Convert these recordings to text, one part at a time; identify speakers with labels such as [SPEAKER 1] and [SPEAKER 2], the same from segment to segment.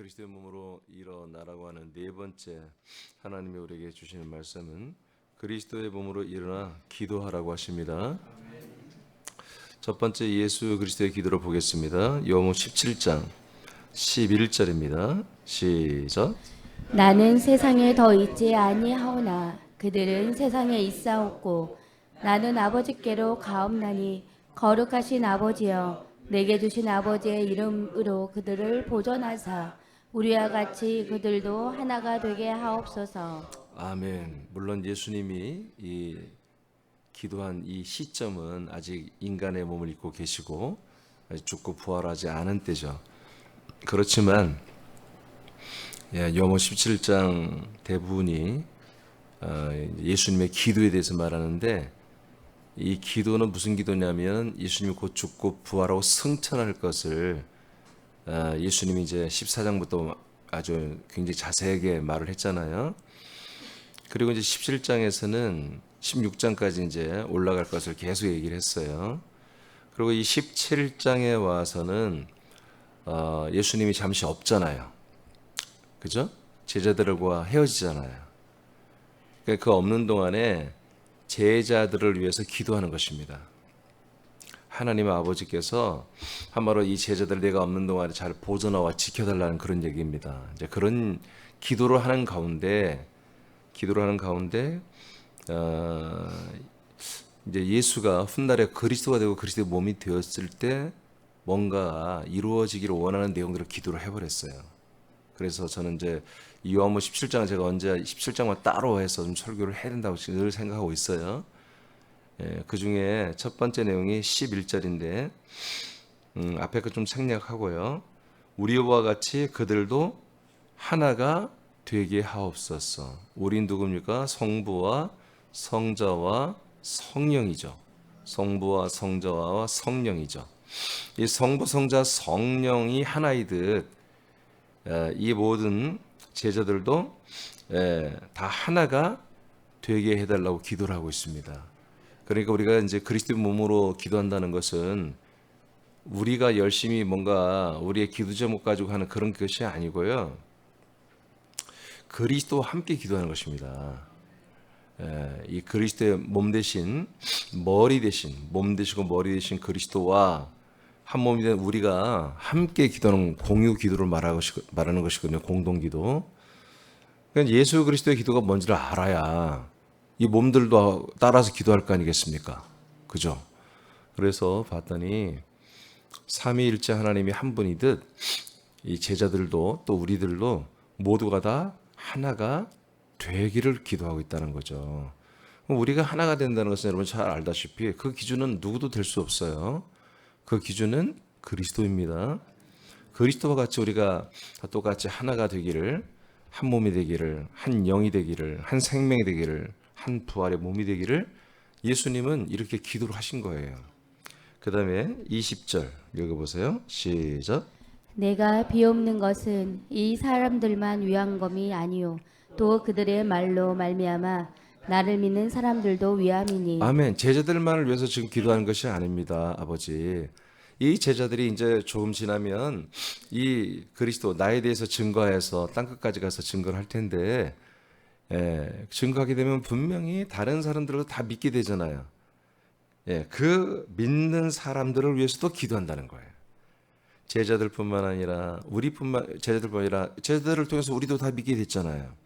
[SPEAKER 1] 그리스도의 몸으로 일어나라고 하는 네 번째 하나님이 우리에게 주시는 말씀은 그리스도의 몸으로 일어나 기도하라고 하십니다. 첫 번째 예수 그리스도의 기도를 보겠습니다. 요한복음 17장 11절입니다. 시작.
[SPEAKER 2] 나는 세상에 더 있지 아니하오나 그들은 세상에 있사옵고 나는 아버지께로 가옵나니 거룩하신 아버지여 내게 주신 아버지의 이름으로 그들을 보존하사 우리와 같이 그들도 하나가 되게 하옵소서.
[SPEAKER 1] 아멘. 물론 예수님이 이 기도한 이 시점은 아직 인간의 몸을 입고 계시고 아직 죽고 부활하지 않은 때죠. 그렇지만 요한복음 17장 대부분이 예수님의 기도에 대해서 말하는데, 이 기도는 무슨 기도냐면 예수님이 곧 죽고 부활하고 승천할 것을 예수님이 이제 14장부터 아주 굉장히 자세하게 말을 했잖아요. 그리고 이제 17장에서는 16장까지 이제 올라갈 것을 계속 얘기를 했어요. 그리고 이 17장에 와서는 예수님이 잠시 없잖아요. 그죠? 제자들과 헤어지잖아요. 그러니까 그 없는 동안에 제자들을 위해서 기도하는 것입니다. 하나님 아버지께서 한마디로 이 제자들 내가 없는 동안에 잘 보존하와 지켜달라는 그런 얘기입니다. 이제 그런 기도를 하는 가운데 이제 예수가 훗날에 그리스도가 되고 그리스도의 몸이 되었을 때 뭔가 이루어지기를 원하는 내용들을 기도를 해버렸어요. 그래서 저는 이제 이 요한복음 17장은 제가 언제 17장만 따로 해서 좀 설교를 해야 된다고 지금 늘 생각하고 있어요. 그 중에 첫 번째 내용이 11절인데 앞에 거 좀 생략하고요. 우리와 같이 그들도 하나가 되게 하옵소서. 우린 누굽니까? 성부와 성자와 성령이죠. 성부와 성자와 성령이죠. 이 성부, 성자, 성령이 하나이듯 이 모든 제자들도 다 하나가 되게 해달라고 기도를 하고 있습니다. 그러니까 우리가 이제 그리스도의 몸으로 기도한다는 것은 우리가 열심히 뭔가 우리의 기도 제목 가지고 하는 그런 것이 아니고요. 그리스도와 함께 기도하는 것입니다. 이 그리스도의 몸 대신 머리 대신 몸 되시고 머리 대신 그리스도와 한 몸이 된 우리가 함께 기도하는 공유 기도를 말하는 것이거든요. 공동 기도. 그러니까 예수 그리스도의 기도가 뭔지를 알아야 이 몸들도 따라서 기도할 거 아니겠습니까? 그죠? 그래서 봤더니 삼위일체 하나님이 한 분이듯 이 제자들도 또 우리들도 모두가 다 하나가 되기를 기도하고 있다는 거죠. 우리가 하나가 된다는 것은 여러분 잘 알다시피 그 기준은 누구도 될 수 없어요. 그 기준은 그리스도입니다. 그리스도와 같이 우리가 다 똑같이 하나가 되기를, 한 몸이 되기를, 한 영이 되기를, 한 생명이 되기를, 한 부활의 몸이 되기를 예수님은 이렇게 기도를 하신 거예요. 그 다음에 20절 읽어보세요. 시작.
[SPEAKER 2] 내가 비옵는 것은 이 사람들만 위한 것이 아니요 또 그들의 말로 말미암아 나를 믿는 사람들도 위함이니.
[SPEAKER 1] 아멘. 제자들만을 위해서 지금 기도하는 것이 아닙니다, 아버지. 이 제자들이 이제 조금 지나면 이 그리스도 나에 대해서 증거해서 땅끝까지 가서 증거를 할 텐데, 증거하게 되면 분명히 다른 사람들도 다 믿게 되잖아요. 그 믿는 사람들을 위해서도 기도한다는 거예요. 제자들뿐만 아니라 제자들을 통해서 우리도 다 믿게 됐잖아요.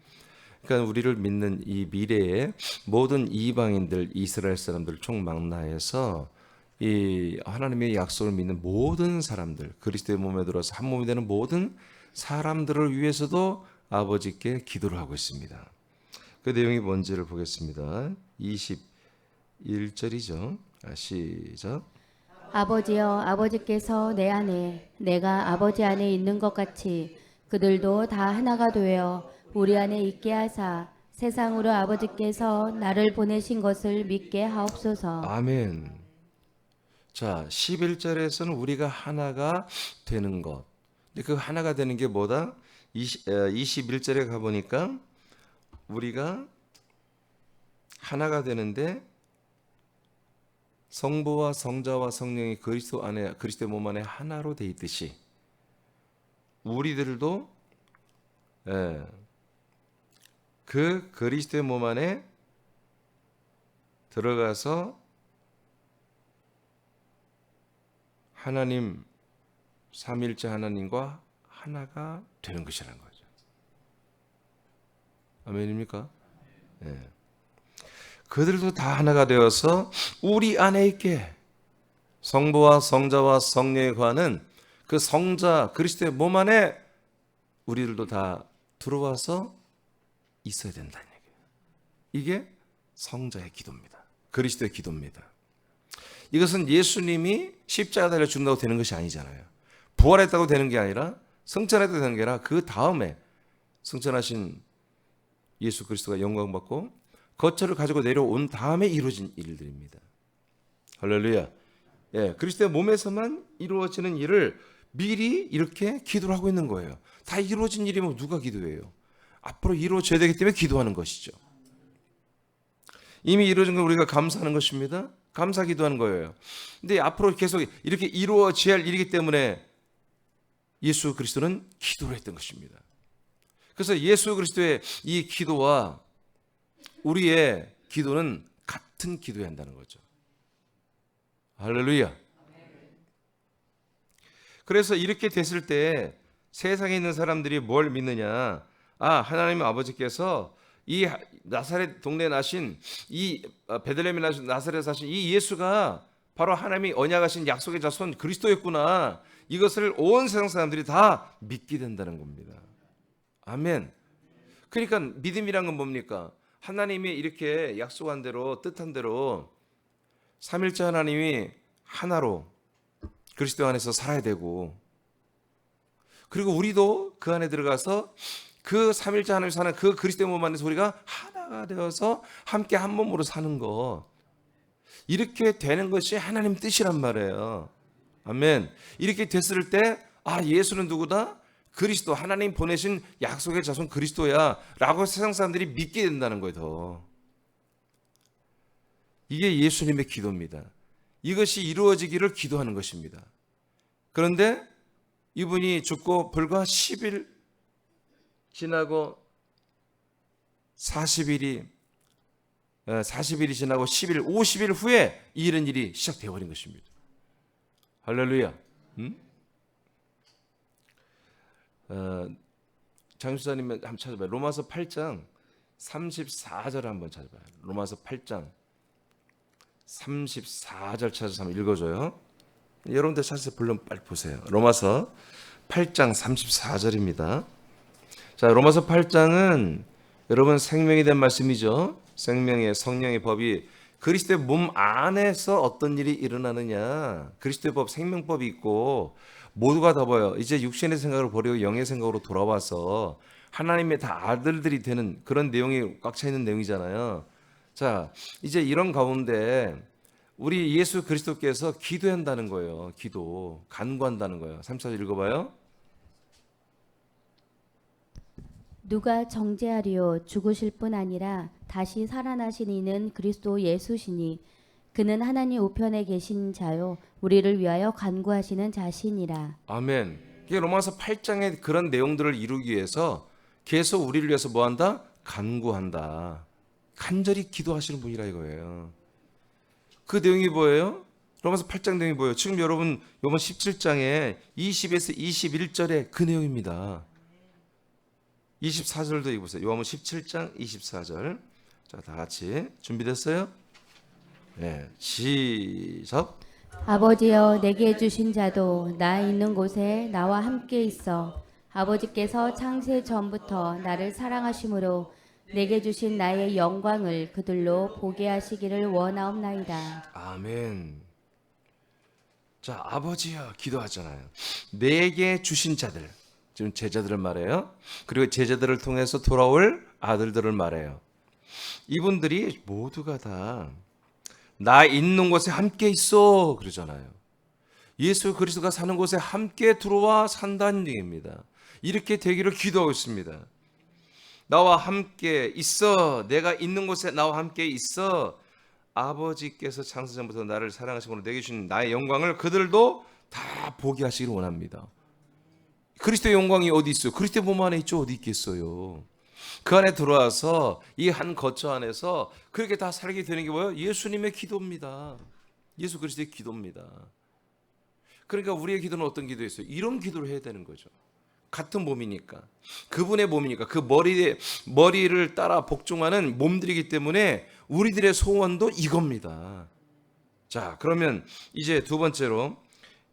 [SPEAKER 1] 그러니까 우리를 믿는 이 미래에 모든 이방인들, 이스라엘 사람들 총망라해서 이 하나님의 약속을 믿는 모든 사람들, 그리스도의 몸에 들어서 한 몸이 되는 모든 사람들을 위해서도 아버지께 기도를 하고 있습니다. 그 내용이 뭔지를 보겠습니다. 21절이죠. 시작.
[SPEAKER 2] 아버지여 아버지께서 내 안에 내가 아버지 안에 있는 것 같이 그들도 다 하나가 되어 우리 안에 있게 하사 세상으로 아버지께서 나를 보내신 것을 믿게 하옵소서.
[SPEAKER 1] 아멘. 자, 11절에서는 우리가 하나가 되는 것. 근데 그 하나가 되는 게 뭐다? 21절에 가보니까 우리가 하나가 되는데 성부와 성자와 성령이 그리스도 안에, 그리스도의 몸 안에 하나로 돼 있듯이 우리들도 예, 그 그리스도의 몸 안에 들어가서 하나님 삼위일체 하나님과 하나가 되는 것이라는 거죠. 아멘입니까? 예. 그들도 다 하나가 되어서 우리 안에 있게 성부와 성자와 성령에 관한 그 성자 그리스도의 몸 안에 우리들도 다 들어와서 있어야 된다는 얘기예요. 이게 성자의 기도입니다. 그리스도의 기도입니다. 이것은 예수님이 십자가 달려 죽는다고 되는 것이 아니잖아요. 부활했다고 되는 게 아니라 승천했다고 되는 게 아니라 그 다음에 승천하신 예수 그리스도가 영광받고 거처를 가지고 내려온 다음에 이루어진 일들입니다. 할렐루야. 예, 그리스도의 몸에서만 이루어지는 일을 미리 이렇게 기도를 하고 있는 거예요. 다 이루어진 일이면 누가 기도해요? 앞으로 이루어져야 되기 때문에 기도하는 것이죠. 이미 이루어진 걸 우리가 감사하는 것입니다. 감사 기도하는 거예요. 근데 앞으로 계속 이렇게 이루어져야 할 일이기 때문에 예수 그리스도는 기도를 했던 것입니다. 그래서 예수 그리스도의 이 기도와 우리의 기도는 같은 기도해야 한다는 거죠. 할렐루야. 그래서 이렇게 됐을 때 세상에 있는 사람들이 뭘 믿느냐? 하나님 아버지께서 이 나사렛 동네에 나신 이 베들레헴에 나신 나사렛에 사신 이 예수가 바로 하나님이 언약하신 약속의 자손 그리스도였구나. 이것을 온 세상 사람들이 다 믿게 된다는 겁니다. 아멘. 그러니까 믿음이란 건 뭡니까? 하나님이 이렇게 약속한 대로 뜻한 대로 삼일째 하나님이 하나로 그리스도 안에서 살아야 되고, 그리고 우리도 그 안에 들어가서 그 삼일째 하나님 사는 그 그리스도의 몸 안에서 우리가 하나가 되어서 함께 한 몸으로 사는 거, 이렇게 되는 것이 하나님 뜻이란 말이에요. 아멘. 이렇게 됐을 때 예수는 누구다? 그리스도, 하나님 보내신 약속의 자손 그리스도야 라고 세상 사람들이 믿게 된다는 거예요. 더. 이게 예수님의 기도입니다. 이것이 이루어지기를 기도하는 것입니다. 그런데 이분이 죽고 불과 10일 지나고 40일이 지나고 10일, 50일 후에 이런 일이 시작되어 버린 것입니다. 할렐루야. 장수사님 한번 찾아봐요. 로마서 8장 34절 한번 찾아봐요. 로마서 8장 34절 찾아서 한번 읽어줘요. 여러분들 찾아서 불러 빨리 보세요. 로마서 8장 34절입니다. 자, 로마서 8장은 여러분 생명이 된 말씀이죠. 생명의 성령의 법이 그리스도의 몸 안에서 어떤 일이 일어나느냐. 그리스도의 법, 생명법이 있고 모두가 다 보여. 이제 육신의 생각을 버리고 영의 생각으로 돌아와서 하나님의 다 아들들이 되는 그런 내용이 꽉 차 있는 내용이잖아요. 자, 이제 이런 가운데 우리 예수 그리스도께서 기도한다는 거예요. 기도, 간구한다는 거예요. 34절 읽어봐요.
[SPEAKER 2] 누가 정죄하리요? 죽으실 뿐 아니라 다시 살아나신 이는 그리스도 예수시니 그는 하나님 우편에 계신 자요 우리를 위하여 간구하시는 자신이라.
[SPEAKER 1] 아멘. 이게 로마서 8장의 그런 내용들을 이루기 위해서 계속 우리를 위해서 뭐한다? 간구한다. 간절히 기도하시는 분이라 이거예요. 그 내용이 뭐예요? 로마서 8장 내용이 뭐예요? 지금 여러분 이번 17장에 20에서 21절의 그 내용입니다. 24절도 읽어보세요. 요한복음 17장 24절. 자, 다 같이 준비됐어요? 네, 시작.
[SPEAKER 2] 아버지여 내게 주신 자도 나 있는 곳에 나와 함께 있어. 아버지께서 창세 전부터 나를 사랑하심으로 내게 주신 나의 영광을 그들로 보게 하시기를 원하옵나이다.
[SPEAKER 1] 아멘. 자, 아버지여 기도하잖아요. 내게 주신 자들, 지금 제자들을 말해요. 그리고 제자들을 통해서 돌아올 아들들을 말해요. 이분들이 모두가 다 나 있는 곳에 함께 있어 그러잖아요. 예수 그리스도가 사는 곳에 함께 들어와 산다는 얘기입니다. 이렇게 되기를 기도하고 있습니다. 나와 함께 있어. 내가 있는 곳에 나와 함께 있어. 아버지께서 창세전부터 나를 사랑하심으로 내게 주신 나의 영광을 그들도 다 보게 하시기를 원합니다. 그리스도의 영광이 어디 있어요? 그리스도의 몸 안에 있죠. 어디 있겠어요? 그 안에 들어와서 이 한 거처 안에서 그렇게 다 살게 되는 게 뭐예요? 예수님의 기도입니다. 예수 그리스도의 기도입니다. 그러니까 우리의 기도는 어떤 기도였어요? 이런 기도를 해야 되는 거죠. 같은 몸이니까, 그분의 몸이니까, 그 머리를 따라 복종하는 몸들이기 때문에 우리들의 소원도 이겁니다. 자, 그러면 이제 두 번째로,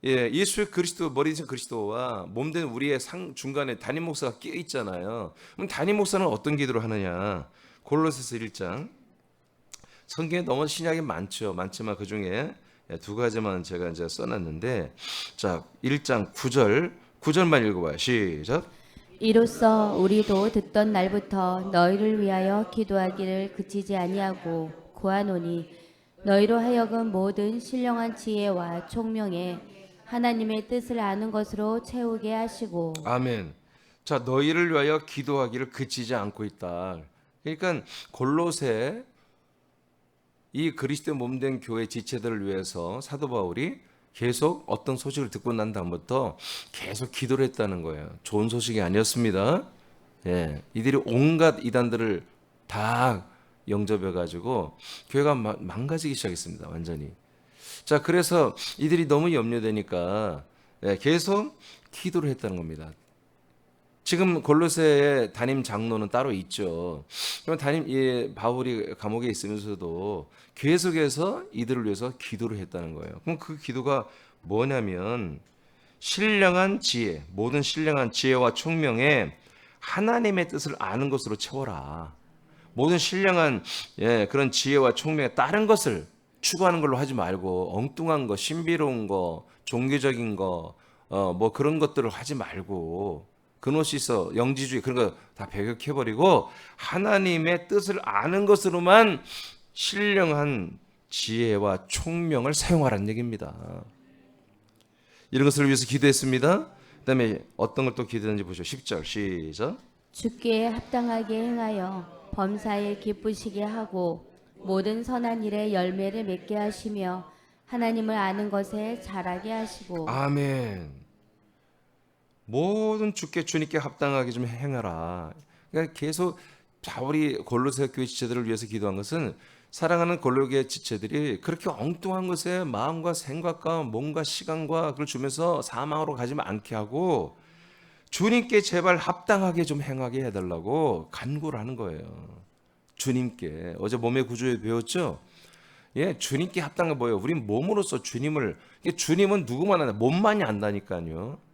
[SPEAKER 1] 예수 그리스도, 머리 되신 그리스도와 몸된 우리의 중간에 담임 목사가 끼어 있잖아요. 그럼 담임 목사는 어떤 기도를 하느냐? 골로새서 1장. 성경에 너무 신약이 많죠. 많지만 그 중에 두 가지만 제가 이제 써놨는데, 자, 1장 9절만 읽어봐요. 시작.
[SPEAKER 2] 이로써 우리도 듣던 날부터 너희를 위하여 기도하기를 그치지 아니하고 구하노니 너희로 하여금 모든 신령한 지혜와 총명에 하나님의 뜻을 아는 것으로 채우게 하시고.
[SPEAKER 1] 아멘. 자, 너희를 위하여 기도하기를 그치지 않고 있다. 그러니까 골로새 이 그리스도 몸된 교회 지체들을 위해서 사도 바울이 계속 어떤 소식을 듣고 난 다음부터 계속 기도를 했다는 거예요. 좋은 소식이 아니었습니다. 이들이 온갖 이단들을 다 영접해 가지고 교회가 망가지기 시작했습니다. 완전히. 자, 그래서 이들이 너무 염려되니까 계속 기도를 했다는 겁니다. 지금 골로새의 담임 장로는 따로 있죠. 그럼 바울이 감옥에 있으면서도 계속해서 이들을 위해서 기도를 했다는 거예요. 그럼 그 기도가 뭐냐면 신령한 지혜, 모든 신령한 지혜와 총명에 하나님의 뜻을 아는 것으로 채워라. 모든 신령한 그런 지혜와 총명에 다른 것을 추구하는 걸로 하지 말고 엉뚱한 거, 신비로운 거, 종교적인 거, 뭐 그런 것들을 하지 말고 그노시서 영지주의 그런 거 다 배격해버리고 하나님의 뜻을 아는 것으로만 신령한 지혜와 총명을 사용하라는 얘기입니다. 이런 것을 위해서 기도했습니다. 그 다음에 어떤 걸 또 기도했는지 보시죠. 10절 시작.
[SPEAKER 2] 주께 합당하게 행하여 범사에 기쁘시게 하고 모든 선한 일에 열매를 맺게 하시며 하나님을 아는 것에 자라게 하시고.
[SPEAKER 1] 아멘. 모든 주님께 합당하게 좀 행하라. 그러니까 계속 바울이 골로새 교회 지체들을 위해서 기도한 것은 사랑하는 골로새 지체들이 그렇게 엉뚱한 것에 마음과 생각과 몸과 시간과 그걸 주면서 사망으로 가지 않게 하고 주님께 제발 합당하게 좀 행하게 해달라고 간구를 하는 거예요. 주님께. 어제 몸의 구조에 배웠죠? 주님께 합당한 게 뭐예요? 우린 몸으로서 주님은 누구만 안다? 몸만이 안다니까요.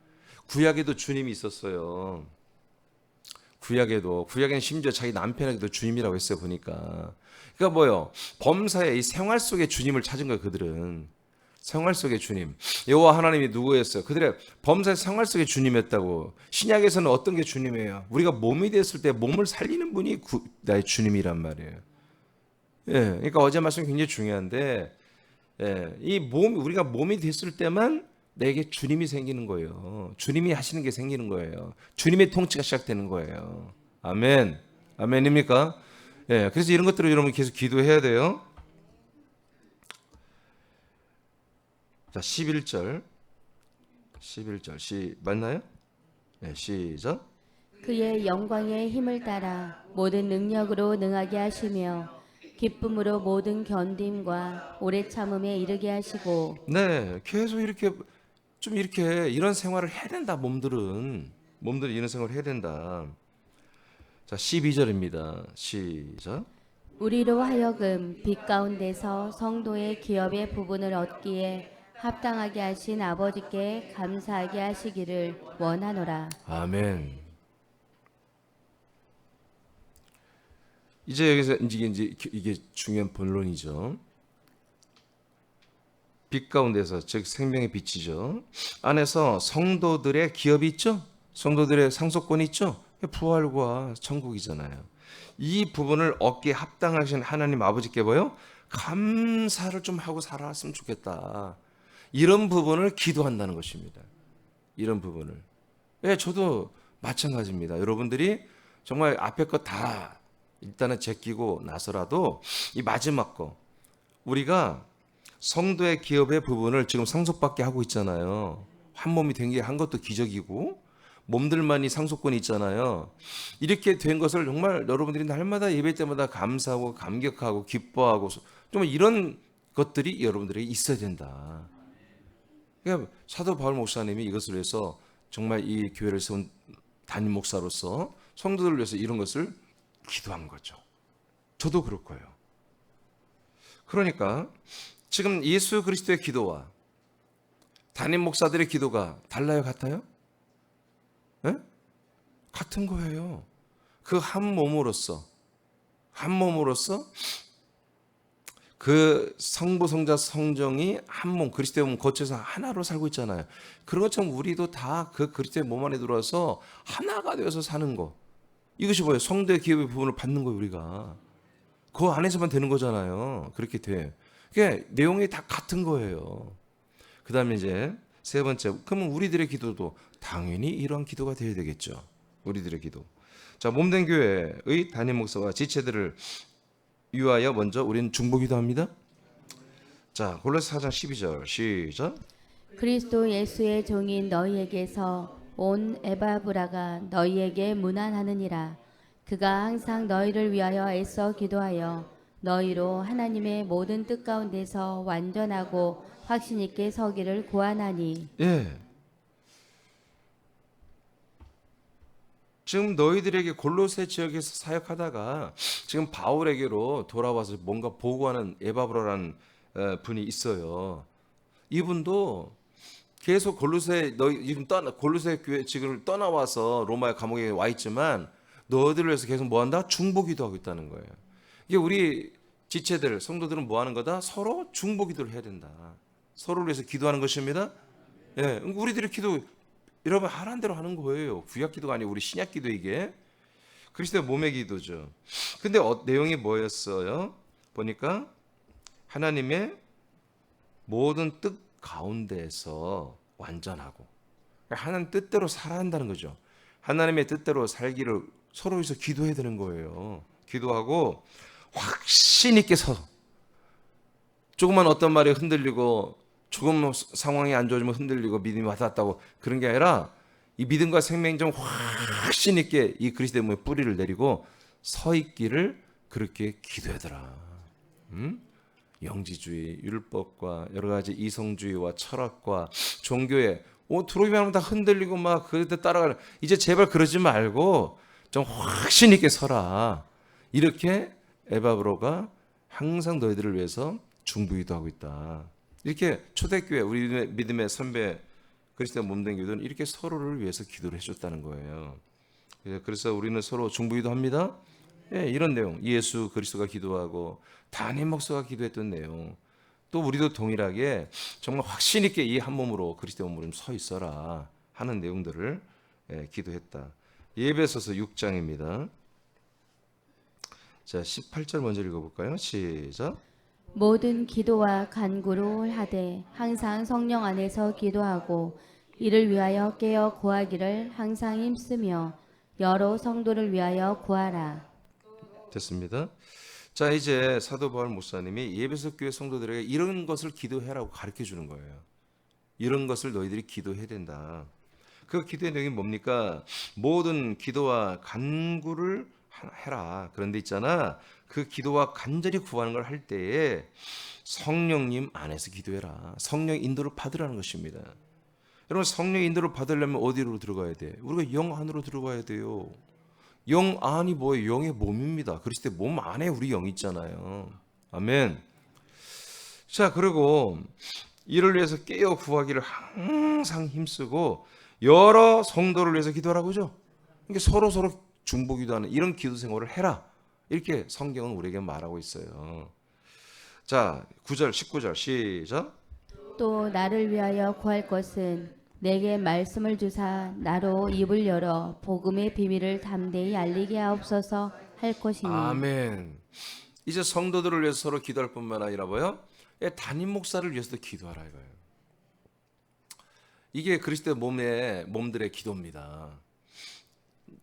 [SPEAKER 1] 구약에도 주님이 있었어요. 구약에는 심지어 자기 남편에게도 주님이라고 했어요. 보니까. 그러니까 뭐예요? 범사의 이 생활 속에 주님을 찾은 거예요. 그들은. 생활 속의 주님. 여호와 하나님이 누구였어요? 그들의 범사의 생활 속의 주님이었다고. 신약에서는 어떤 게 주님이에요? 우리가 몸이 됐을 때 몸을 살리는 분이 나의 주님이란 말이에요. 그러니까 어제 말씀이 굉장히 중요한데, 우리가 몸이 됐을 때만 내게 주님이 생기는 거예요. 주님이 하시는 게 생기는 거예요. 주님의 통치가 시작되는 거예요. 아멘. 아멘입니까? 그래서 이런 것들을 여러분 계속 기도해야 돼요. 자, 11절 맞나요? 시작.
[SPEAKER 2] 그의 영광의 힘을 따라 모든 능력으로 능하게 하시며 기쁨으로 모든 견딤과 오래 참음에 이르게 하시고.
[SPEAKER 1] 계속 이렇게 이런 생활을 해야 된다. 몸들이 이런 생활을 해야 된다. 자, 12절입니다. 시작.
[SPEAKER 2] 우리로 하여금 빛 가운데서 성도의 기업의 부분을 얻기에 합당하게 하신 아버지께 감사하게 하시기를 원하노라.
[SPEAKER 1] 아멘. 이제 여기서 이게 중요한 본론이죠. 빛 가운데서, 즉 생명의 빛이죠. 안에서 성도들의 기업이 있죠. 성도들의 상속권이 있죠. 부활과 천국이잖아요. 이 부분을 얻기에 합당하신 하나님 아버지께 뭐요? 감사를 좀 하고 살아왔으면 좋겠다. 이런 부분을 기도한다는 것입니다. 이런 부분을. 저도 마찬가지입니다. 여러분들이 정말 앞에 거 다 일단은 제끼고 나서라도 이 마지막 거, 우리가 성도의 기업의 부분을 지금 상속받게 하고 있잖아요. 한 몸이 된 게 한 것도 기적이고, 몸들만이 상속권이 있잖아요. 이렇게 된 것을 정말 여러분들이 날마다 예배 때마다 감사하고 감격하고 기뻐하고 정말 이런 것들이 여러분들에게 있어야 된다. 그러니까 사도 바울 목사님이 이것을 위해서 정말 이 교회를 세운 담임 목사로서 성도들을 위해서 이런 것을 기도한 거죠. 저도 그럴 거예요. 그러니까 지금 예수 그리스도의 기도와 담임 목사들의 기도가 달라요, 같아요? 네? 같은 거예요. 그 한 몸으로서 그 성부, 성자, 성정이 한 몸, 그리스도의 몸 거쳐서 하나로 살고 있잖아요. 그런 것처럼 우리도 다 그 그리스도의 몸 안에 들어와서 하나가 되어서 사는 거. 이것이 뭐예요? 성도의 기업의 부분을 받는 거예요, 우리가. 그 안에서만 되는 거잖아요. 그렇게 돼. 그게 내용이 다 같은 거예요. 그 다음에 이제 세 번째, 그러면 우리들의 기도도 당연히 이러한 기도가 되어야 되겠죠. 우리들의 기도. 자, 몸된 교회의 담임 목사와 지체들을 위하여 먼저 우리는 중보기도 합니다. 자, 골로새 4장 12절 시작.
[SPEAKER 2] 그리스도 예수의 종인 너희에게서 온 에바브라가 너희에게 문안하느니라. 그가 항상 너희를 위하여 애써 기도하여 너희로 하나님의 모든 뜻 가운데서 완전하고 확신 있게 서기를 구하나니.
[SPEAKER 1] 예. 지금 너희들에게 골로새 지역에서 사역하다가 지금 바울에게로 돌아와서 뭔가 보고하는 에바브라라는 분이 있어요. 이분도 계속 골로새 너희 지금 골로새 교회 지금 떠나와서 로마의 감옥에 와 있지만 너희들을 위해서 계속 뭐 한다? 중보기도 하고 있다는 거예요. 이게 우리 지체들 성도들은 뭐 하는 거다? 서로 중보기도를 해야 된다. 서로를 위해서 기도하는 것입니다. 예, 우리들의 기도 여러분 하라는 대로 하는 거예요. 구약 기도가 아니고 우리 신약 기도 이게 그리스도의 몸의 기도죠. 근데 내용이 뭐였어요? 보니까 하나님의 모든 뜻 가운데에서 완전하고 하나님 뜻대로 살아야 한다는 거죠. 하나님의 뜻대로 살기를 서로 위해서 기도해야 되는 거예요. 기도하고 확신 있게 서 조금만 어떤 말이 흔들리고 조금 상황이 안 좋아지면 흔들리고 믿음이 와닿았다고 그런 게 아니라 이 믿음과 생명정 확신 있게 이 그리스도의 몸에 뿌리를 내리고 서 있기를 그렇게 기도하더라. 영지주의, 율법과 여러 가지 이성주의와 철학과 종교에 들어오기만 하면 다 흔들리고 막 그때 따라가는 이제 제발 그러지 말고 좀 확신 있게 서라. 이렇게 에바브로가 항상 너희들을 위해서 중보기도 하고 있다. 이렇게 초대교회 우리 믿음의 선배 그리스도의 몸된 교회는 이렇게 서로를 위해서 기도를 해줬다는 거예요. 그래서 우리는 서로 중보기도 합니다. 예, 이런 내용 예수 그리스도가 기도하고 담임 목사가 기도했던 내용 또 우리도 동일하게 정말 확신 있게 이 한 몸으로 그리스도의 몸으로 서 있어라 하는 내용들을 기도했다. 예배소서 6장입니다. 자, 18절 먼저 읽어볼까요? 시작.
[SPEAKER 2] 모든 기도와 간구로 하되 항상 성령 안에서 기도하고 이를 위하여 깨어 구하기를 항상 힘쓰며 여러 성도를 위하여 구하라.
[SPEAKER 1] 됐습니다. 자, 이제 사도 바울 목사님이 예배소 교회 성도들에게 이런 것을 기도해라고 가르쳐 주는 거예요. 이런 것을 너희들이 기도해야 된다. 그 기도의 내용이 뭡니까? 모든 기도와 간구를 해라. 그런데 있잖아. 그 기도와 간절히 구하는 걸 할 때에 성령님 안에서 기도해라. 성령 인도를 받으라는 것입니다. 여러분 성령 인도를 받으려면 어디로 들어가야 돼? 우리가 영 안으로 들어가야 돼요. 영 안이 뭐예요? 영의 몸입니다. 그리스도의 몸 안에 우리 영이 있잖아요. 아멘. 자, 그리고 이를 위해서 깨어 구하기를 항상 힘쓰고 여러 성도를 위해서 기도하라고 하죠. 그러니까 서로 중보기도하는 이런 기도 생활을 해라. 이렇게 성경은 우리에게 말하고 있어요. 자, 9절 19절 시작.
[SPEAKER 2] 또 나를 위하여 구할 것은 내게 말씀을 주사 나로 입을 열어 복음의 비밀을 담대히 알리게 하옵소서 할 것이니.
[SPEAKER 1] 아멘. 이제 성도들을 위해서 서로 기도할 뿐만 아니라 뭐요? 담임 목사를 위해서도 기도하라 이거예요. 이게 그리스도의 몸들의 기도입니다.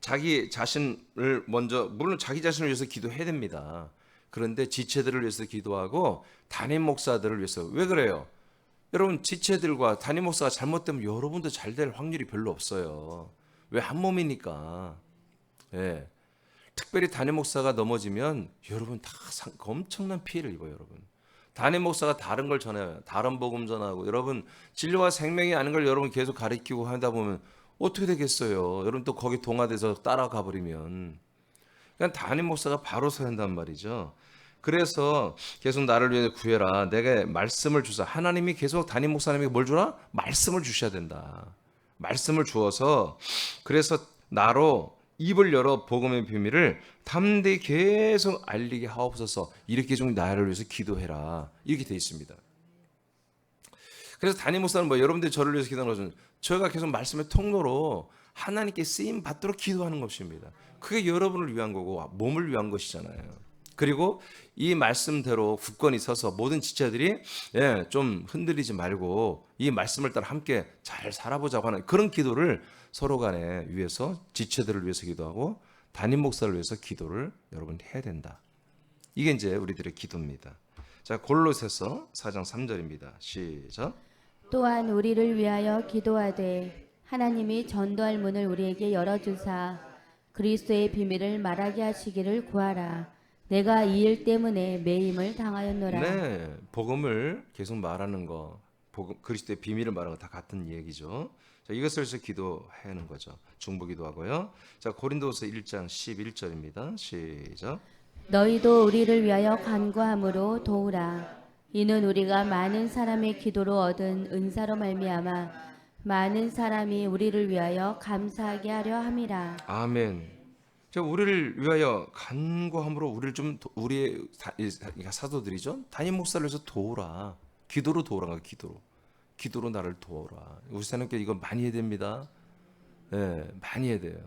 [SPEAKER 1] 자기 자신을 먼저 물론 자기 자신을 위해서 기도해야 됩니다. 그런데 지체들을 위해서 기도하고 담임 목사들을 위해서 왜 그래요? 여러분 지체들과 담임 목사가 잘못되면 여러분도 잘 될 확률이 별로 없어요. 왜 한 몸이니까. 예. 특별히 담임 목사가 넘어지면 여러분 다 엄청난 피해를 입어요, 여러분. 담임 목사가 다른 걸 전해요. 다른 복음 전하고 여러분 진료와 생명이 아닌 걸 여러분 계속 가르치고 하다 보면 어떻게 되겠어요? 여러분 또 거기 동화돼서 따라가 버리면. 그러니까 담임 목사가 바로 서야 한단 말이죠. 그래서 계속 나를 위해 구해라. 내가 말씀을 주사. 하나님이 계속 담임 목사님에게 뭘 주라? 말씀을 주셔야 된다. 말씀을 주어서 그래서 나로 입을 열어 복음의 비밀을 담대히 계속 알리게 하옵소서. 이렇게 좀 나를 위해서 기도해라. 이렇게 돼 있습니다. 그래서 담임 목사는 뭐 여러분들이 저를 위해서 기도하는 것은 저희가 계속 말씀의 통로로 하나님께 쓰임 받도록 기도하는 것입니다. 그게 여러분을 위한 거고 몸을 위한 것이잖아요. 그리고 이 말씀대로 굳건히 서서 모든 지체들이 좀 흔들리지 말고 이 말씀을 따라 함께 잘 살아보자고 하는 그런 기도를 서로 간에 위해서 지체들을 위해서 기도하고 담임 목사를 위해서 기도를 여러분 해야 된다. 이게 이제 우리들의 기도입니다. 자, 골로새서 4장 3절입니다. 시작.
[SPEAKER 2] 또한 우리를 위하여 기도하되 하나님이 전도할 문을 우리에게 열어주사 그리스도의 비밀을 말하게 하시기를 구하라. 내가 이 일 때문에 매임을 당하였노라.
[SPEAKER 1] 네, 복음을 계속 말하는 거, 복음, 그리스도의 비밀을 말하는 거 다 같은 얘기죠. 자, 이것을 위해서 기도하는 거죠. 중보기도하고요. 자, 고린도서 1장 11절입니다. 시작.
[SPEAKER 2] 너희도 우리를 위하여 간구함으로 도우라. 이는 우리가 많은 사람의 기도로 얻은 은사로 말미암아 많은 사람이 우리를 위하여 감사하게 하려 함이라.
[SPEAKER 1] 아멘. 자, 우리를 위하여 간구함으로 우리를 좀 우리의 사도들이죠. 담임 목사를 위해서 도우라. 기도로 도우라. 기도로 나를 도우라. 우리 사람께 이거 많이 해야 됩니다. 예, 많이 해야 돼요.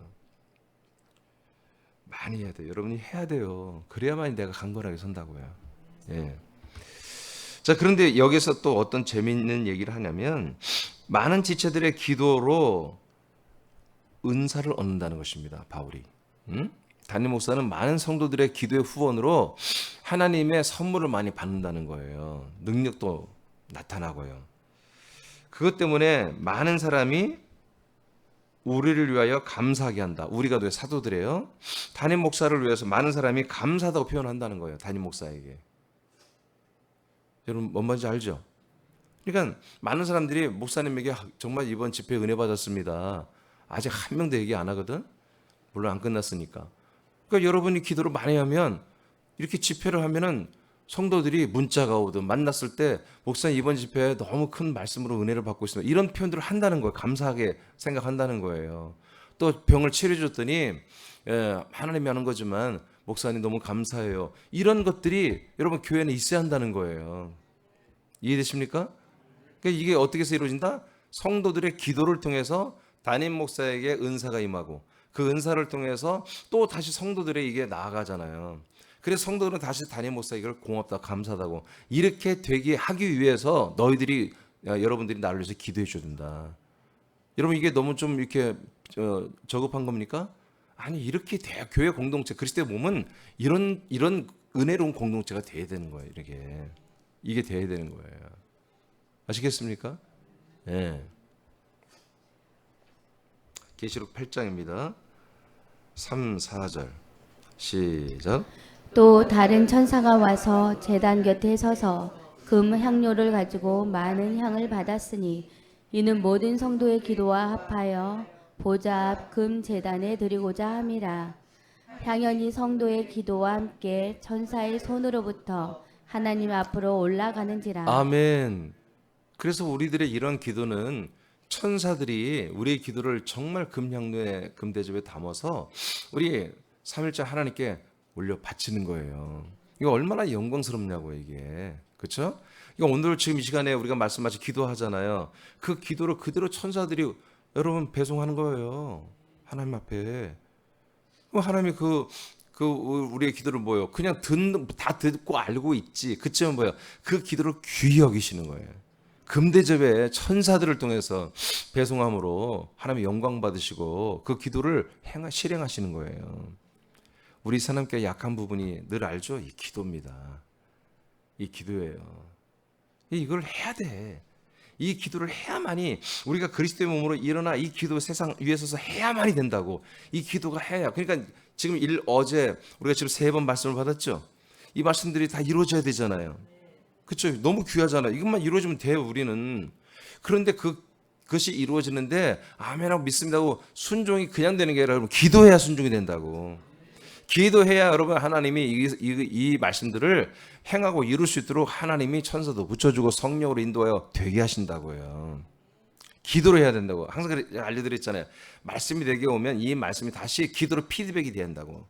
[SPEAKER 1] 많이 해야 돼요. 여러분이 해야 돼요. 그래야만 내가 강건하게 선다고요. 예. 자, 그런데 여기서 또 어떤 재미있는 얘기를 하냐면 많은 지체들의 기도로 은사를 얻는다는 것입니다. 바울이. 담임 목사는 많은 성도들의 기도의 후원으로 하나님의 선물을 많이 받는다는 거예요. 능력도 나타나고요. 그것 때문에 많은 사람이 우리를 위하여 감사하게 한다. 우리가 왜 사도들이에요? 담임 목사를 위해서 많은 사람이 감사하다고 표현한다는 거예요. 담임 목사에게. 여러분 뭔 말인지 알죠? 그러니까 많은 사람들이 목사님에게 정말 이번 집회 은혜 받았습니다. 아직 한 명도 얘기 안 하거든. 물론 안 끝났으니까. 그러니까 여러분이 기도를 많이 하면 이렇게 집회를 하면은 성도들이 문자가 오든 만났을 때 목사님 이번 집회에 너무 큰 말씀으로 은혜를 받고 있습니다. 이런 표현들을 한다는 거예요. 감사하게 생각한다는 거예요. 또 병을 치료해줬더니 하나님이 하는 거지만 목사님 너무 감사해요. 이런 것들이 여러분 교회는 있어야 한다는 거예요. 이해되십니까? 그러니까 이게 어떻게 해서 이루어진다? 성도들의 기도를 통해서 담임 목사에게 은사가 임하고 그 은사를 통해서 또 다시 성도들에게 나아가잖아요. 그래서 성도들은 다시 담임 목사에게 고맙다, 감사하다고 이렇게 되게 하기 위해서 너희들이 여러분들이 나를 위해서 기도해 줘야 된다. 여러분 이게 너무 좀 이렇게 저급한 겁니까? 아니 이렇게 돼야 교회 공동체 그리스도의 몸은 이런 은혜로운 공동체가 돼야 되는 거예요. 이게 돼야 되는 거예요. 아시겠습니까? 예. 네. 계시록 8장입니다. 3, 4절 시작.
[SPEAKER 2] 또 다른 천사가 와서 제단 곁에 서서 금 향료를 가지고 많은 향을 받았으니 이는 모든 성도의 기도와 합하여 보좌 앞 금 제단에 드리고자 함이라. 향연이 성도의 기도와 함께 천사의 손으로부터 하나님 앞으로 올라가는지라.
[SPEAKER 1] 아멘. 그래서 우리들의 이런 기도는 천사들이 우리의 기도를 정말 금향로에 금대접에 담아서 우리 삼일째 하나님께 올려 바치는 거예요. 이거 얼마나 영광스럽냐고 이게. 그렇죠? 이거 오늘 지금 이 시간에 우리가 말씀하신 기도하잖아요. 그 기도를 그대로 천사들이 여러분 배송하는 거예요. 하나님 앞에. 그럼 하나님이 우리의 기도를 뭐예요? 그냥 다 듣고 알고 있지. 그치만 뭐예요? 그 기도를 귀히 여기시는 거예요. 금대접에 천사들을 통해서 배송함으로 하나님의 영광 받으시고 그 기도를 실행하시는 거예요. 우리 사람께 약한 부분이 늘 알죠? 이 기도입니다. 이 기도예요. 이걸 해야 돼. 이 기도를 해야만이 우리가 그리스도의 몸으로 일어나 이 기도 세상 위에 서서 해야만이 된다고. 이 기도가 해야. 그러니까 지금 어제 우리가 지금 3번 말씀을 받았죠. 이 말씀들이 다 이루어져야 되잖아요. 그렇죠? 너무 귀하잖아요. 이것만 이루어지면 돼요, 우리는. 그런데 그것이 이루어지는데 아멘하고 믿습니다고 순종이 그냥 되는 게 아니라 여러분 기도해야 순종이 된다고. 기도해야 여러분 하나님이 이 말씀들을 행하고 이룰 수 있도록 하나님이 천사도 붙여주고 성령으로 인도하여 되게 하신다고요. 기도를 해야 된다고. 항상 알려드렸잖아요. 말씀이 내게 오면 이 말씀이 다시 기도로 피드백이 돼야 한다고.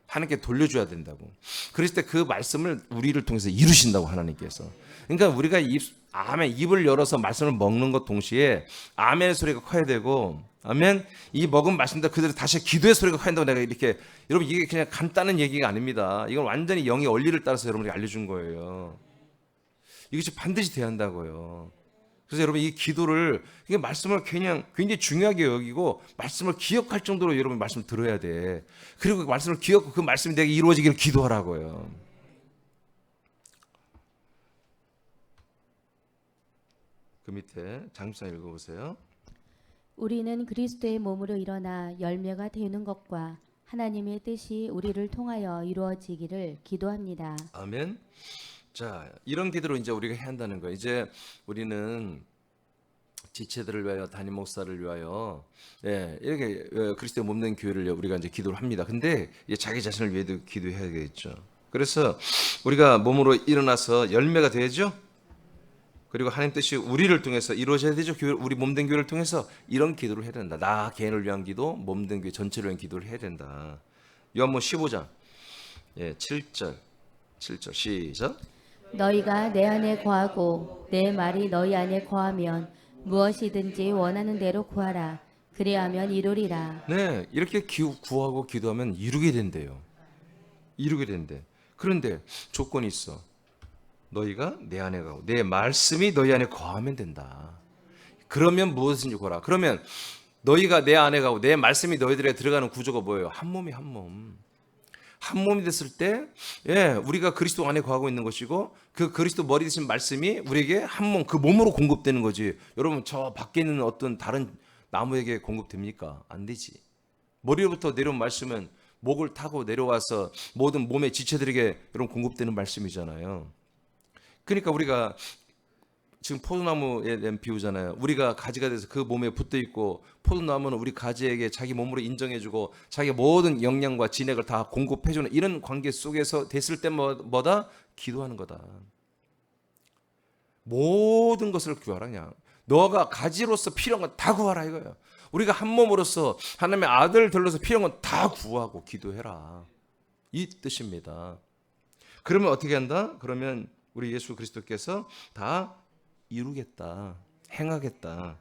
[SPEAKER 1] 하나님께 돌려줘야 된다고. 그랬을 때 그 말씀을 우리를 통해서 이루신다고 하나님께서. 그러니까 우리가 입을 열어서 말씀을 먹는 것 동시에 아멘의 소리가 커야 되고, 아멘. 이 먹은 말씀들 그대로 다시 기도의 소리가 커야 된다고 내가 이렇게. 여러분 이게 그냥 간단한 얘기가 아닙니다. 이건 완전히 영의 원리를 따라서 여러분에게 알려준 거예요. 이것이 반드시 돼야 한다고요. 그래서 여러분 이 기도를, 이게 말씀을 그냥 굉장히 중요하게 여기고 말씀을 기억할 정도로 여러분 말씀을 들어야 돼. 그리고 그 말씀을 기억하고 그 말씀이 내게 이루어지기를 기도하라고요. 그 밑에 장수상 읽어보세요.
[SPEAKER 2] 우리는 그리스도의 몸으로 일어나 열매가 되는 것과 하나님의 뜻이 우리를 통하여 이루어지기를 기도합니다.
[SPEAKER 1] 아멘. 자, 이런 기도로 이제 우리가 해야 한다는 거예요. 이제 우리는 지체들을 위하여, 담임 목사를 위하여, 이렇게 그리스도의 몸된 교회를 우리가 이제 기도를 합니다. 근데 이제 자기 자신을 위해도 기도해야겠죠. 그래서 우리가 몸으로 일어나서 열매가 돼야죠. 그리고 하나님 뜻이 우리를 통해서 이루어져야 되죠. 우리 몸된 교회를 통해서 이런 기도를 해야 된다. 나 개인을 위한 기도, 몸된 교회 전체를 위한 기도를 해야 된다. 요한복음 15장 7절 시작.
[SPEAKER 2] 너희가 내 안에 거하고 내 말이 너희 안에 거하면 무엇이든지 원하는 대로 구하라. 그리하면 이루리라.
[SPEAKER 1] 네, 이렇게 구하고 기도하면 이루게 된대요. 이루게 된대. 그런데 조건이 있어. 너희가 내 안에 가고 내 말씀이 너희 안에 거하면 된다. 그러면 무엇인지 구하라. 그러면 너희가 내 안에 가고 내 말씀이 너희들에 들어가는 구조가 뭐예요? 한 몸이 한 몸. 한 몸이 됐을 때, 우리가 그리스도 안에 거하고 있는 것이고, 그 그리스도 머리 되신 말씀이 우리에게 한 몸, 그 몸으로 공급되는 거지. 여러분, 저 밖에 있는 어떤 다른 나무에게 공급됩니까? 안 되지. 머리로부터 내려온 말씀은 목을 타고 내려와서 모든 몸의 지체들에게 여러분 공급되는 말씀이잖아요. 그러니까 우리가 지금 포도나무에 대한 비유잖아요. 우리가 가지가 돼서 그 몸에 붙어 있고, 포도나무는 우리 가지에게 자기 몸으로 인정해주고 자기 모든 영양과 진액을 다 공급해주는 이런 관계 속에서 됐을 때마다 기도하는 거다. 모든 것을 구하라. 그냥 너가 가지로서 필요한 건 다 구하라 이거예요. 우리가 한 몸으로서 하나님의 아들들로서 필요한 건 다 구하고 기도해라, 이 뜻입니다. 그러면 어떻게 한다? 그러면 우리 예수 그리스도께서 다 이루겠다, 행하겠다.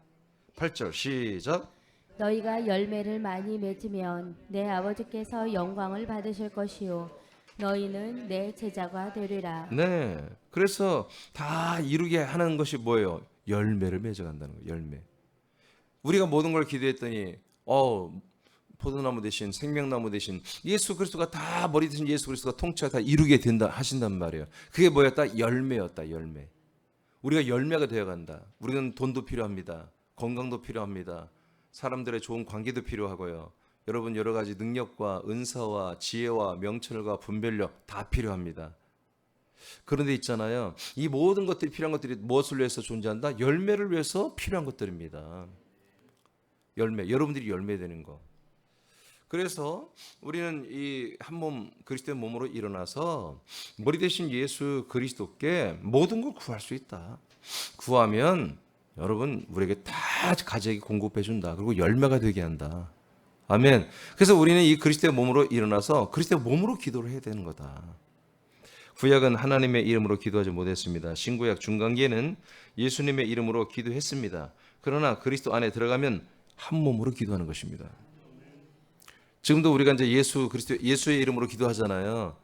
[SPEAKER 1] 8절 시작.
[SPEAKER 2] 너희가 열매를 많이 맺으면 내 아버지께서 영광을 받으실 것이요 너희는 내 제자가 되리라.
[SPEAKER 1] 네, 그래서 다 이루게 하는 것이 뭐예요? 열매를 맺어간다는 거예요. 열매. 우리가 모든 걸 기도했더니 포도나무 대신 생명나무 대신 예수 그리스도가 다 머리 대신 예수 그리스도가 통째로 다 이루게 된다 하신단 말이에요. 그게 뭐였다? 열매였다. 열매. 우리가 열매가 되어간다. 우리는 돈도 필요합니다. 건강도 필요합니다. 사람들의 좋은 관계도 필요하고요. 여러분 여러 가지 능력과 은사와 지혜와 명철과 분별력 다 필요합니다. 그런데 있잖아요. 이 모든 것들이 필요한 것들이 무엇을 위해서 존재한다? 열매를 위해서 필요한 것들입니다. 열매. 여러분들이 열매되는 거. 그래서 우리는 이 한 몸 그리스도의 몸으로 일어나서 머리 대신 예수 그리스도께 모든 걸 구할 수 있다. 구하면 여러분 우리에게 다 가지에게 공급해 준다. 그리고 열매가 되게 한다. 아멘. 그래서 우리는 이 그리스도의 몸으로 일어나서 그리스도의 몸으로 기도를 해야 되는 거다. 구약은 하나님의 이름으로 기도하지 못했습니다. 신구약 중간기에는 예수님의 이름으로 기도했습니다. 그러나 그리스도 안에 들어가면 한 몸으로 기도하는 것입니다. 지금도 우리가 이제 예수의 이름으로 기도하잖아요.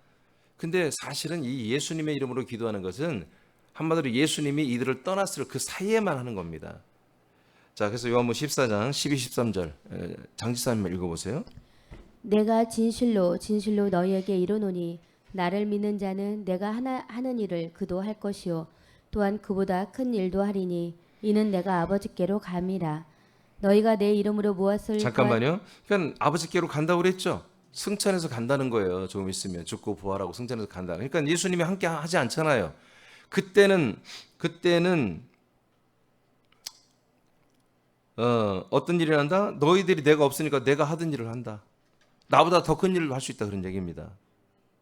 [SPEAKER 1] 근데 사실은 이 예수님의 이름으로 기도하는 것은 한마디로 예수님이 이들을 떠났을 그 사이에만 하는 겁니다. 자, 그래서 요한복음 14장 12, 13절 장지사님 읽어보세요.
[SPEAKER 2] 내가 진실로 진실로 너희에게 이르노니 나를 믿는 자는 내가 하는 일을 그도 할 것이요 또한 그보다 큰 일도 하리니 이는 내가 아버지께로 감이라. 너희가 내 이름으로 무엇을
[SPEAKER 1] 잠깐만요. 그러니까 아버지께로 간다고 그랬죠. 승천해서 간다는 거예요. 조금 있으면 죽고 부활하고 승천해서 간다. 그러니까 예수님이 함께 하지 않잖아요. 그때는 어떤 일을 한다? 너희들이 내가 없으니까 내가 하던 일을 한다. 나보다 더 큰 일을 할 수 있다 그런 얘기입니다.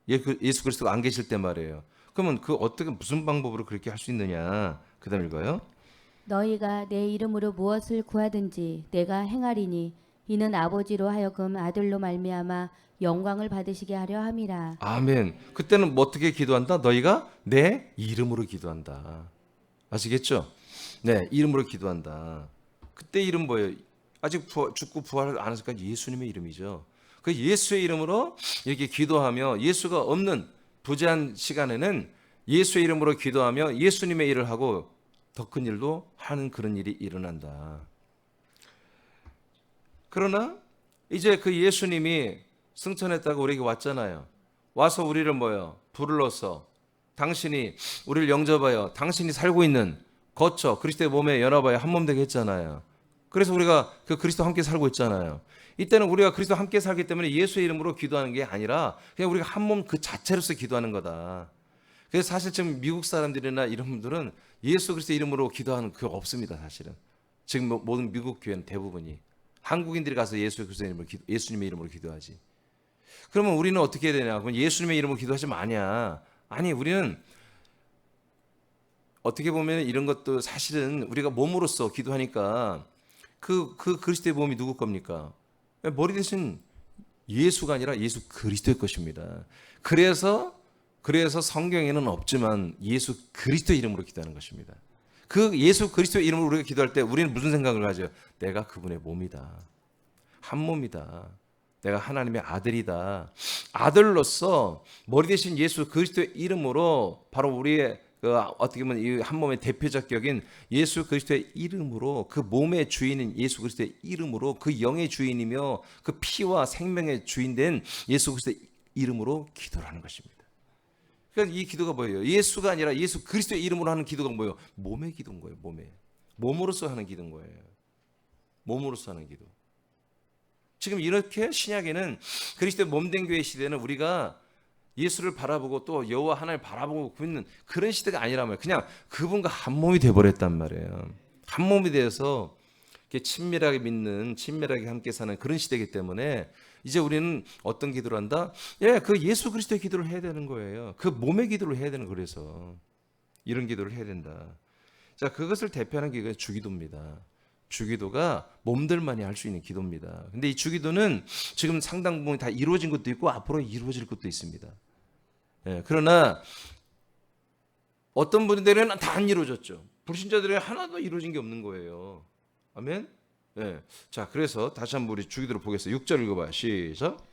[SPEAKER 1] 예수 그리스도가 안 계실 때 말이에요. 그러면 그 어떻게 무슨 방법으로 그렇게 할 수 있느냐? 그다음 읽어요.
[SPEAKER 2] 너희가 내 이름으로 무엇을 구하든지 내가 행하리니 이는 아버지로 하여금 아들로 말미암아 영광을 받으시게 하려 함이라.
[SPEAKER 1] 아멘. 그때는 뭐 어떻게 기도한다? 너희가 내 이름으로 기도한다. 아시겠죠? 네, 이름으로 기도한다. 그때 이름 뭐예요? 아직 죽고 부활을 안 했으니까 예수님의 이름이죠. 그 예수의 이름으로 이렇게 기도하며 예수가 없는 부재한 시간에는 예수의 이름으로 기도하며 예수님의 일을 하고 더 큰 일도 하는 그런 일이 일어난다. 그러나 이제 그 예수님이 승천했다고 우리에게 왔잖아요. 와서 우리를 뭐요? 불러서 당신이 우리를 영접하여 당신이 살고 있는 거처 그리스도의 몸에 연합하여 한 몸 되게 했잖아요. 그래서 우리가 그 그리스도와 함께 살고 있잖아요. 이때는 우리가 그리스도와 함께 살기 때문에 예수의 이름으로 기도하는 게 아니라 그냥 우리가 한 몸 그 자체로서 기도하는 거다. 그래서 사실 지금 미국 사람들이나 이런 분들은 예수 그리스도 이름으로 기도하는 그거 없습니다. 사실은 지금 모든 미국 교회는 대부분이 한국인들이 가서 예수 그리스도 이름으로 예수님의 이름으로 기도하지. 그러면 우리는 어떻게 해야 되냐? 그럼 예수님의 이름으로 기도하지 마냐? 아니, 우리는 어떻게 보면 이런 것도 사실은 우리가 몸으로써 기도하니까 그 그리스도의 몸이 누구 겁니까? 머리 대신 예수가 아니라 예수 그리스도의 것입니다. 그래서 성경에는 없지만 예수 그리스도의 이름으로 기도하는 것입니다. 그 예수 그리스도의 이름으로 우리가 기도할 때 우리는 무슨 생각을 가져요? 내가 그분의 몸이다. 한 몸이다. 내가 하나님의 아들이다. 아들로서 머리 대신 예수 그리스도의 이름으로 바로 우리의 어떻게 보면 이 한 몸의 대표적 격인 예수 그리스도의 이름으로 그 몸의 주인인 예수 그리스도의 이름으로 그 영의 주인이며 그 피와 생명의 주인된 예수 그리스도의 이름으로 기도를 하는 것입니다. 그러니까 이 기도가 뭐예요? 예수가 아니라 예수 그리스도의 이름으로 하는 기도가 뭐예요? 몸의 기도인 거예요. 몸으로서 하는 기도인 거예요. 몸으로서 하는 기도. 지금 이렇게 신약에는 그리스도의 몸된 교회 시대는 우리가 예수를 바라보고 또 여호와 하나님을 바라보고 있는 그런 시대가 아니란 말이에요. 그냥 그분과 한 몸이 되어버렸단 말이에요. 한 몸이 되어서 친밀하게 믿는, 친밀하게 함께 사는 그런 시대이기 때문에 이제 우리는 어떤 기도를 한다? 그 예수 그리스도의 기도를 해야 되는 거예요. 그 몸의 기도를 해야 되는 거예요. 그래서 이런 기도를 해야 된다. 자, 그것을 대표하는 게 주기도입니다. 주기도가 몸들만이 할 수 있는 기도입니다. 근데 이 주기도는 지금 상당 부분 다 이루어진 것도 있고 앞으로 이루어질 것도 있습니다. 그러나 어떤 분들은 다 안 이루어졌죠. 불신자들은 하나도 이루어진 게 없는 거예요. 아멘. 자, 그래서 다시 한번 우리 주기도를 보겠습니다. 6절 읽어봐요. 시작.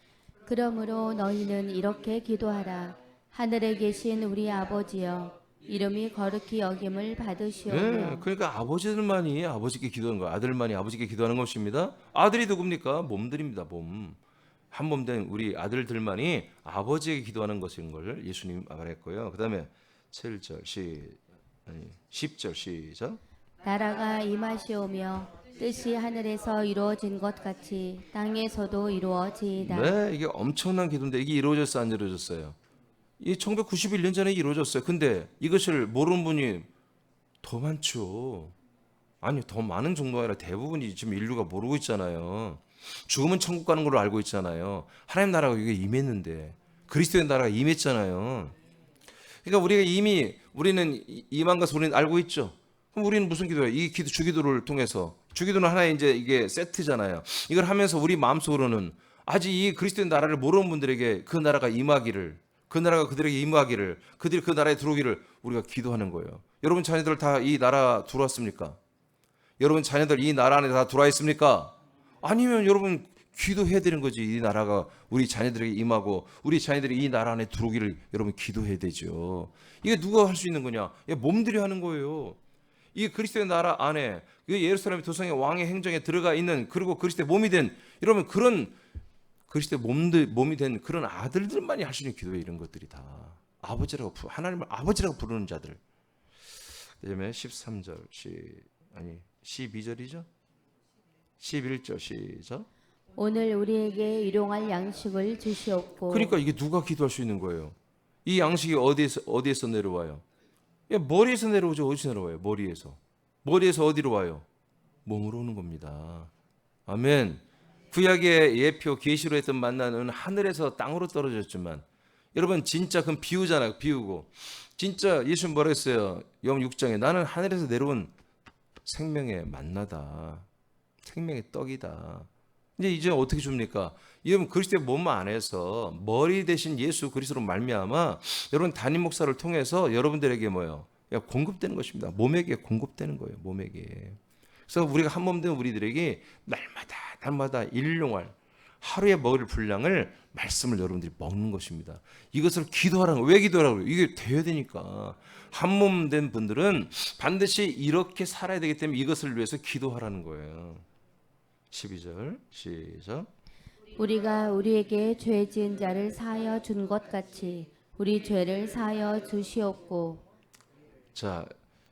[SPEAKER 2] 그러므로 너희는 이렇게 기도하라. 하늘에 계신 우리 아버지여, 이름이 거룩히 여김을 받으시오며.
[SPEAKER 1] 그러니까 아버지들만이 아버지께 기도하는 거예요. 아들만이 아버지께 기도하는 것입니다. 아들이 누굽니까? 몸들입니다. 몸. 한 몸 된 우리 아들들만이 아버지에게 기도하는 것인 걸 예수님 말했고요. 그 다음에 7절 10절 시작.
[SPEAKER 2] 나라가 임하시오며 뜻이 하늘에서 이루어진 것 같이 땅에서도 이루어지이다.
[SPEAKER 1] 네, 이게 엄청난 기도인데 이게 이루어졌어요, 안 이루어졌어요? 이 1991년 전에 이루어졌어요. 근데 이것을 모르는 분이 더 많죠. 아니, 더 많은 정도가 아니라 대부분이 지금 인류가 모르고 있잖아요. 죽으면 천국 가는 걸로 알고 있잖아요. 하나님 나라가 이게 임했는데 그리스도의 나라가 임했잖아요. 그러니까 우리는 임한 것을 우리는 알고 있죠. 그럼 우리는 무슨 기도예요? 이 주기도를 통해서 주기도는 하나의 이제 이게 세트잖아요. 이걸 하면서 우리 마음속으로는 아직 이 그리스도의 나라를 모르는 분들에게 그 나라가 임하기를, 그 나라가 그들에게 임하기를, 그들이 그 나라에 들어오기를 우리가 기도하는 거예요. 여러분 자녀들 다 이 나라 들어왔습니까? 여러분 자녀들 이 나라 안에 다 들어와 있습니까? 아니면 여러분 기도해야 되는 거지. 이 나라가 우리 자녀들에게 임하고 우리 자녀들이 이 나라 안에 들어오기를 여러분 기도해야 되죠. 이게 누가 할 수 있는 거냐? 몸들이 하는 거예요. 이 그리스도의 나라 안에 예루살렘 도성의 왕의 행정에 들어가 있는, 그리고 그리스도의 몸이 된, 여러분 그런 그리스도의 몸이 된 그런 아들들만이 할 수 있는 기도에 이런 것들이 다 하나님을 아버지라고 부르는 자들. 그다음에 13절 아니 12절이죠? 11절 시작.
[SPEAKER 2] 오늘 우리에게 일용할 양식을 주시옵고
[SPEAKER 1] 그러니까 이게 누가 기도할 수 있는 거예요? 이 양식이 어디에서 내려와요? 머리에서 내려오죠. 어디서 내려와요? 머리에서 어디로 와요? 몸으로 오는 겁니다. 아멘. 구약의 예표 계시로 했던 만나는 하늘에서 땅으로 떨어졌지만 여러분 진짜 그건 비유잖아요. 비유고 진짜 예수님 뭐라 했어요? 영 6장에 나는 하늘에서 내려온 생명의 만나다. 생명의 떡이다. 이제 어떻게 줍니까? 여러분 그리스도의 몸 안에서 머리 대신 예수 그리스도로 말미암아 여러분 담임 목사를 통해서 여러분들에게 뭐예요? 공급되는 것입니다. 몸에게 공급되는 거예요. 몸에게. 그래서 우리가 한 몸 된 우리들에게 날마다 일용할 하루에 먹을 분량을 말씀을 여러분들이 먹는 것입니다. 이것을 기도하라는 거예요. 왜 기도하라고 그래요? 이게 돼야 되니까. 한 몸 된 분들은 반드시 이렇게 살아야 되기 때문에 이것을 위해서 기도하라는 거예요. 12절 시작.
[SPEAKER 2] 우리가 우리에게 죄 지은 자를 사하여 준 것 같이 우리 죄를 사하여 주시옵고.
[SPEAKER 1] 자,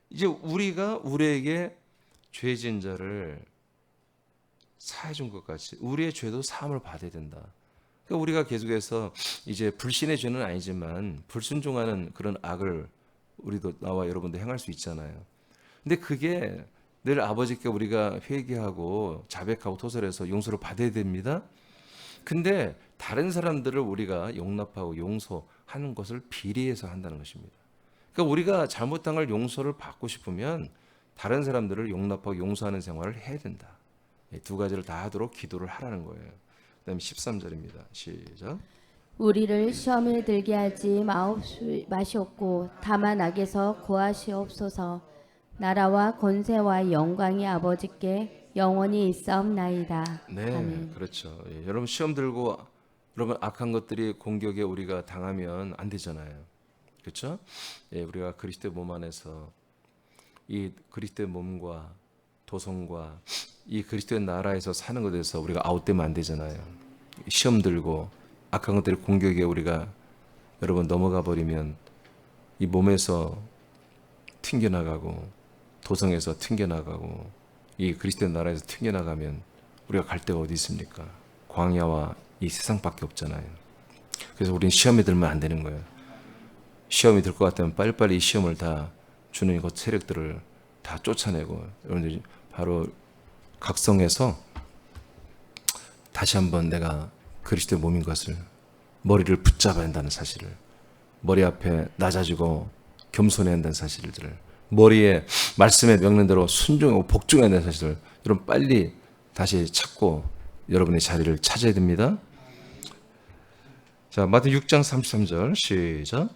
[SPEAKER 1] 이제 우리가 우리에게 죄 지은 자를 사해 준 것 같이 우리의 죄도 사함을 받아야 된다. 그러니까 우리가 계속해서 이제 불신의 죄는 아니지만 불순종하는 그런 악을 우리도 나와 여러분도 행할 수 있잖아요. 근데 그게 늘 아버지께 우리가 회개하고 자백하고 토설해서 용서를 받아야 됩니다. 근데 다른 사람들을 우리가 용납하고 용서하는 것을 비례해서 한다는 것입니다. 그러니까 우리가 잘못한 걸 용서를 받고 싶으면 다른 사람들을 용납하고 용서하는 생활을 해야 된다. 두 가지를 다 하도록 기도를 하라는 거예요. 그다음에 13절입니다. 시작.
[SPEAKER 2] 우리를 시험에 들게 하지 마시옵고 다만 악에서 구하시옵소서. 나라와 권세와 영광이 아버지께 영원히 있사옵나이다.
[SPEAKER 1] 네,
[SPEAKER 2] 아멘.
[SPEAKER 1] 그렇죠. 여러분 시험 들고 여러분 악한 것들이 공격에 우리가 당하면 안 되잖아요. 그렇죠? 우리가 그리스도의 몸 안에서 이 그리스도의 몸과 도성과 이 그리스도의 나라에서 사는 것에 대해서 우리가 아웃되면 안 되잖아요. 시험 들고 악한 것들이 공격에 우리가 여러분 넘어가 버리면 이 몸에서 튕겨나가고 도성에서 튕겨나가고 이 그리스도의 나라에서 튕겨나가면 우리가 갈 데가 어디 있습니까? 광야와 이 세상밖에 없잖아요. 그래서 우리는 시험에 들면 안 되는 거예요. 시험이 들 것 같으면 빨리빨리 이 시험을 다 주는 것 세력들을 다 쫓아내고 여러분들이 바로 각성해서 다시 한번 내가 그리스도의 몸인 것을 머리를 붙잡아야 한다는 사실을, 머리 앞에 낮아지고 겸손해야 한다는 사실들을, 머리에 말씀에 명령대로 순종하고 복종해야 한다는 사실을 여러분 빨리 다시 찾고 여러분의 자리를 찾아야 됩니다. 자, 마태복음 6장 33절 시작.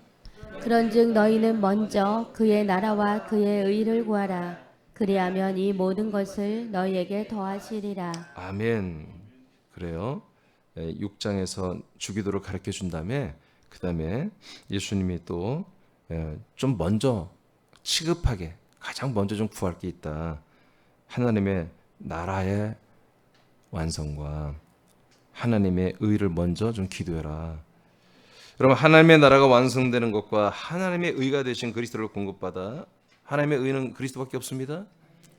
[SPEAKER 2] 그런즉 너희는 먼저 그의 나라와 그의 의를 구하라. 그리하면 이 모든 것을 너희에게 더하시리라.
[SPEAKER 1] 아멘. 그래요. 6장에서 주기도를 가르쳐 준 다음에 그 다음에 예수님이 또 좀 먼저 시급하게 가장 먼저 좀 구할 게 있다. 하나님의 나라의 완성과 하나님의 의를 먼저 좀 기도해라. 여러분 하나님의 나라가 완성되는 것과 하나님의 의가 되신 그리스도를 공급받아, 하나님의 의는 그리스도밖에 없습니다.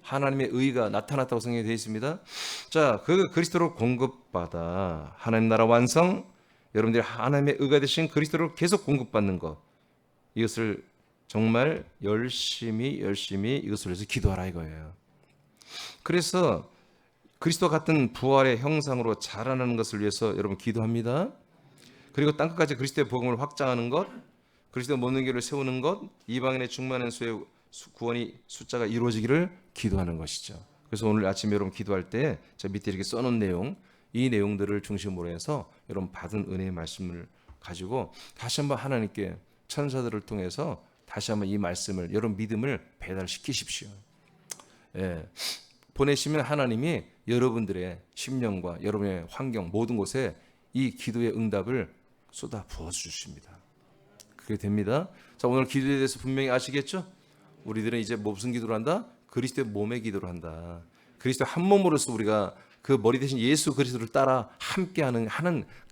[SPEAKER 1] 하나님의 의가 나타났다고 성경에 되어 있습니다. 자, 그 그리스도를 공급받아 하나님 나라 완성, 여러분들이 하나님의 의가 되신 그리스도를 계속 공급받는 것, 이것을 정말 열심히 이것을 위해서 기도하라 이거예요. 그래서 그리스도 같은 부활의 형상으로 자라나는 것을 위해서 여러분 기도합니다. 그리고 땅끝까지 그리스도의 복음을 확장하는 것, 그리스도 먹는 길을 세우는 것, 이방인의 충만한 수의 구원이 숫자가 이루어지기를 기도하는 것이죠. 그래서 오늘 아침에 여러분 기도할 때 제가 밑에 이렇게 써놓은 내용, 이 내용들을 중심으로 해서 여러분 받은 은혜의 말씀을 가지고 다시 한번 하나님께 천사들을 통해서 다시 한번 이 말씀을, 여러분 믿음을 배달시키십시오. 보내시면 하나님이 여러분들의 심령과 여러분의 환경 모든 곳에 이 기도의 응답을 쏟아 부어 주십니다. 그게 됩니다. 자, 오늘 기도에 대해서 분명히 아시겠죠? 우리들은 이제 무슨 기도를 한다? 그리스도의 몸의 기도를 한다. 그리스도 한 몸으로서 우리가 그 머리 대신 예수 그리스도를 따라 함께하는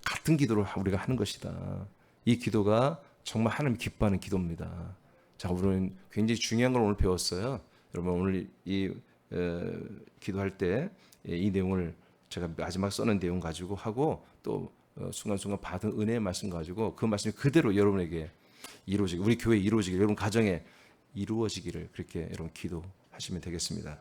[SPEAKER 1] 같은 기도를 우리가 하는 것이다. 이 기도가 정말 하나님 기뻐하는 기도입니다. 자, 우리는 굉장히 중요한 걸 오늘 배웠어요. 여러분 오늘 이 기도할 때 이 내용을 제가 마지막 써는 내용 가지고 하고 또 순간순간 받은 은혜의 말씀 가지고 그 말씀이 그대로 여러분에게 이루어지기, 우리 교회에 이루어지기, 여러분 가정에 이루어지기를 그렇게 여러분 기도하시면 되겠습니다.